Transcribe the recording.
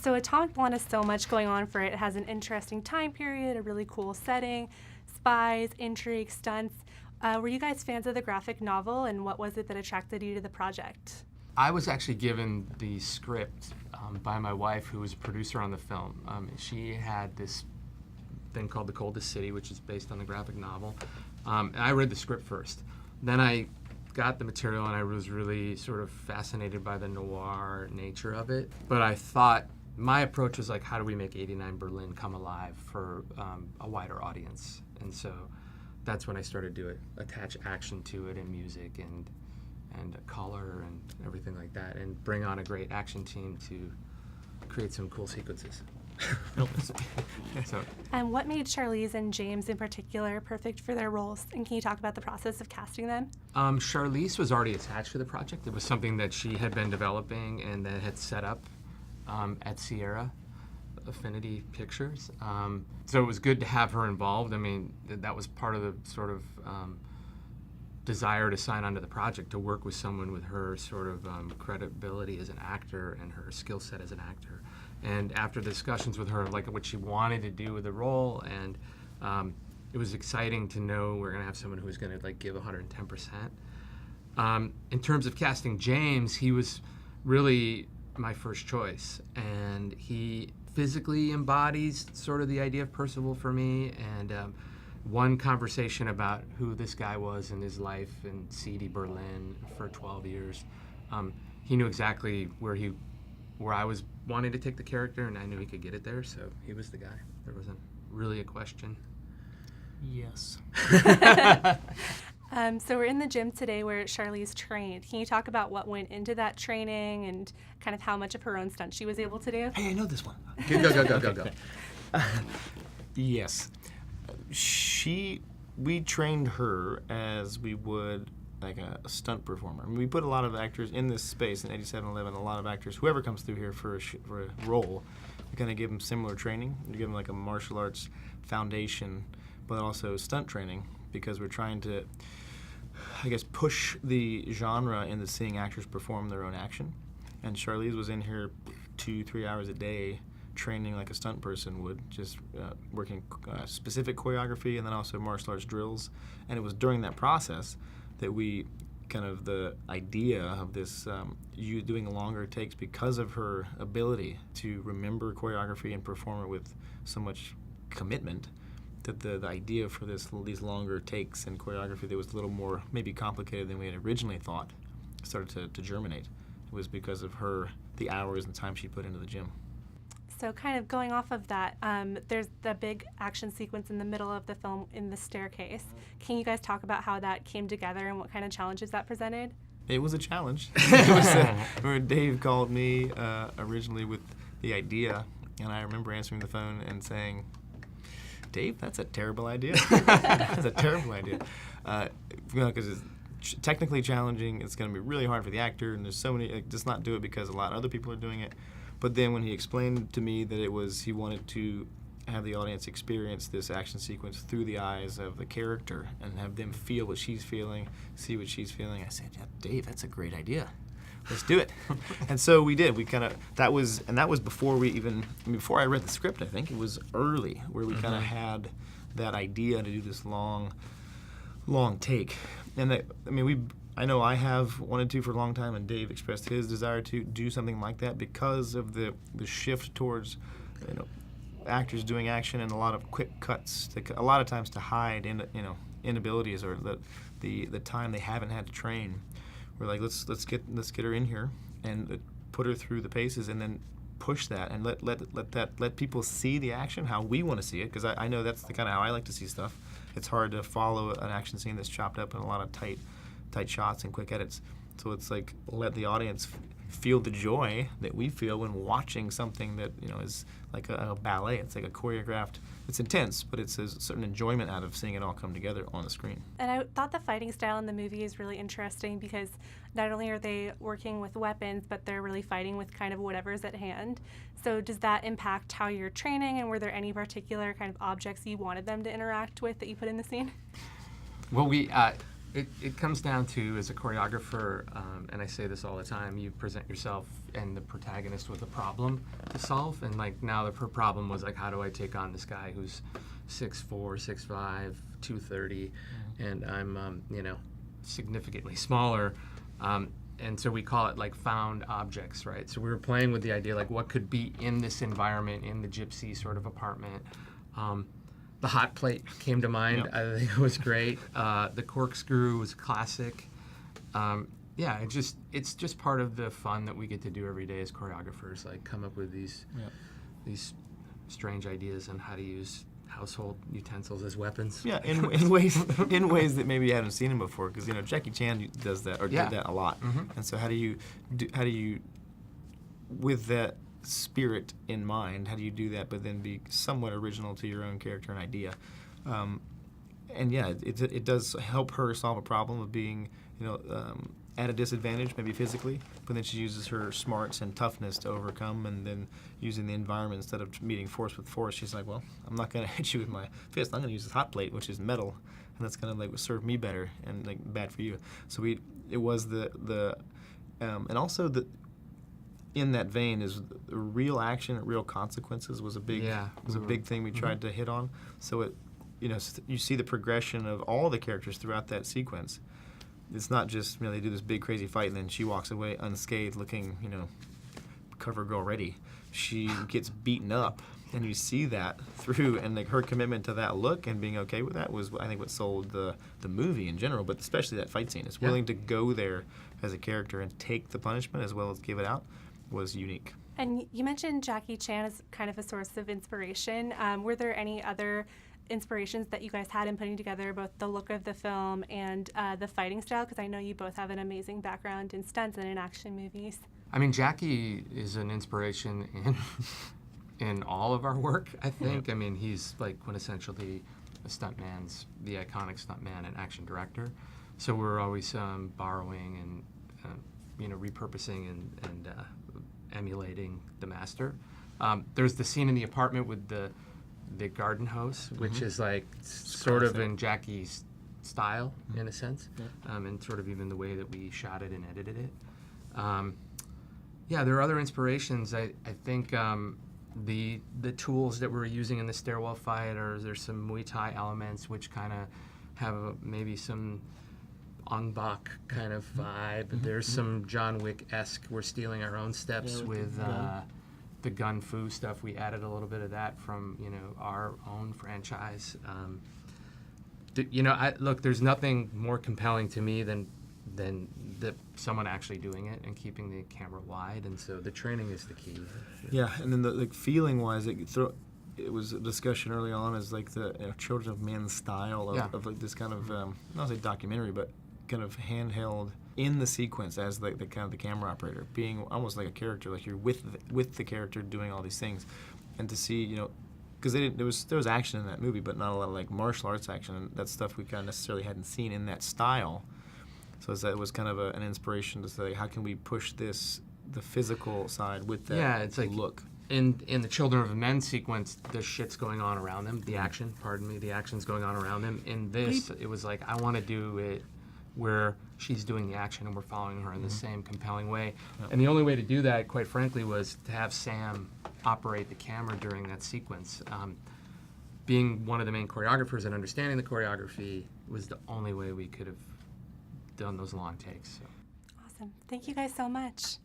So Atomic Blonde has so much going on for it. It has an interesting time period, a really cool setting, spies, intrigue, stunts. Were you guys fans of the graphic novel, and what was it that attracted you to the project? I was actually given the script by my wife, who was a producer on the film. She had this thing called The Coldest City, which is based on the graphic novel. And I read the script first. Then I got the material, and I was really sort of fascinated by the noir nature of it. But I thought my approach was like, how do we make 89 Berlin come alive for a wider audience? And so that's when I started to attach action to it, and music, and color, and everything like that, and bring on a great action team to create some cool sequences. And what made Charlize and James in particular perfect for their roles? And can you talk about the process of casting them? Charlize was already attached to the project. It was something that she had been developing and that had set up at Sierra Affinity Pictures. So it was good to have her involved. I mean, that was part of the sort of desire to sign onto the project, to work with someone with her sort of credibility as an actor and her skill set as an actor. And after discussions with her, like what she wanted to do with the role, and it was exciting to know we're going to have someone who was going to like give 110%. In terms of casting James, he was really my first choice, and he physically embodies sort of the idea of Percival for me. And one conversation about who this guy was in his life in seedy Berlin for 12 years, he knew exactly where I was wanting to take the character, and I knew he could get it there, so he was the guy. There wasn't really a question. Yes. So we're in the gym today where Charlize trained. Can you talk about what went into that training and kind of how much of her own stunt she was able to do? Hey, I know this one. Go. Yes. We trained her as we would like a stunt performer. I mean, we put a lot of actors in this space in 8711. A lot of actors, whoever comes through here for a role, we kind of give them similar training. We give them like a martial arts foundation, but also stunt training, because we're trying to, I guess, push the genre into seeing actors perform their own action. And Charlize was in here 2-3 hours a day training like a stunt person would, just working specific choreography and then also martial arts drills. And it was during that process that we kind of, the idea of this, you doing longer takes because of her ability to remember choreography and perform it with so much commitment, that the idea for these longer takes and choreography that was a little more maybe complicated than we had originally thought started to germinate. It was because of her, the hours and time she put into the gym. So kind of going off of that, there's the big action sequence in the middle of the film in the staircase. Can you guys talk about how that came together and what kind of challenges that presented? It was a challenge. It was where Dave called me originally with the idea, and I remember answering the phone and saying, Dave, that's a terrible idea. That's a terrible idea. Because it's technically challenging, it's going to be really hard for the actor, and there's so many, just not do it because a lot of other people are doing it. But then when he explained to me that he wanted to have the audience experience this action sequence through the eyes of the character and have them feel what she's feeling, see what she's feeling, I said, yeah, Dave, that's a great idea. Let's do it. And so we did. We kind of, that was before before I read the script, I think. It was early where we kind of had that idea to do this long take. And I know I have wanted to for a long time, and Dave expressed his desire to do something like that because of the shift towards, actors doing action and a lot of quick cuts, a lot of times to hide inabilities or the time they haven't had to train. We're like, let's get her in here and put her through the paces, and then push that and let people see the action how we want to see it, because I know that's the kind of how I like to see stuff. It's hard to follow an action scene that's chopped up in a lot of tight shots and quick edits. So it's like, let the audience feel the joy that we feel when watching something that is like a ballet. It's like a choreographed. It's intense, but it's a certain enjoyment out of seeing it all come together on the screen. And I thought the fighting style in the movie is really interesting because not only are they working with weapons, but they're really fighting with kind of whatever's at hand. So does that impact how you're training, and were there any particular kind of objects you wanted them to interact with that you put in the scene? Well, it comes down to, as a choreographer, and I say this all the time, you present yourself and the protagonist with a problem to solve. And like now her problem was like, how do I take on this guy who's 6'4", 6'5", 230, and I'm significantly smaller. And so we call it like found objects, right? So we were playing with the idea like what could be in this environment, in the gypsy sort of apartment. The hot plate came to mind. Yep. I think it was great. The corkscrew was classic. It's just part of the fun that we get to do every day as choreographers, like come up with these strange ideas on how to use household utensils as weapons. Yeah, in ways that maybe you haven't seen him before, because Jackie Chan does that, or did that a lot. Mm-hmm. And so how do you with that spirit in mind, how do you do that but then be somewhat original to your own character and idea? And yeah, it does help her solve a problem of being at a disadvantage, maybe physically, but then she uses her smarts and toughness to overcome, and then using the environment instead of meeting force with force, she's like, well, I'm not going to hit you with my fist. I'm going to use this hot plate, which is metal, and that's going to like serve me better and like bad for you. So it was and also in that vein is the real action, real consequences was a big big thing we tried to hit on. So you see the progression of all the characters throughout that sequence. It's not just they do this big crazy fight and then she walks away unscathed, looking cover girl ready. She gets beaten up, and you see that through, and like her commitment to that look and being okay with that was, I think, what sold the movie in general, but especially that fight scene. Is willing to go there as a character and take the punishment as well as give it out was unique. And you mentioned Jackie Chan as kind of a source of inspiration. Were there any other inspirations that you guys had in putting together both the look of the film and the fighting style? Because I know you both have an amazing background in stunts and in action movies. I mean, Jackie is an inspiration in all of our work, I think. I mean, he's like quintessentially the iconic stuntman and action director. So we're always borrowing and repurposing and emulating the master. There's the scene in the apartment with the garden hose, which is like sort of in Jackie's style in a sense, and sort of even the way that we shot it and edited it. There are other inspirations. I think the tools that we're using in the stairwell fight, there's some Muay Thai elements which kind of have maybe some Ong Bak kind of vibe. There's some John Wick-esque. We're stealing our own steps with the gun fu stuff. We added a little bit of that from our own franchise. Look, there's nothing more compelling to me than someone actually doing it and keeping the camera wide, and so the training is the key. Yeah, and then the feeling wise, it was a discussion early on as like the Children of Men style of like this kind of not say documentary, but kind of handheld in the sequence as the kind of the camera operator, being almost like a character, like you're with the character doing all these things, and to see because there was action in that movie, but not a lot of like martial arts action, and that stuff we kind of necessarily hadn't seen in that style. So it was kind of an inspiration to say, how can we push the physical side with that? Yeah, it's like look. In the Children of Men sequence, the shit's going on around them. The action's going on around them. In this, it was like, I want to do it where she's doing the action and we're following her in the same compelling way. Yep. And the only way to do that, quite frankly, was to have Sam operate the camera during that sequence. Being one of the main choreographers and understanding the choreography was the only way we could have done those long takes. So. Awesome. Thank you guys so much.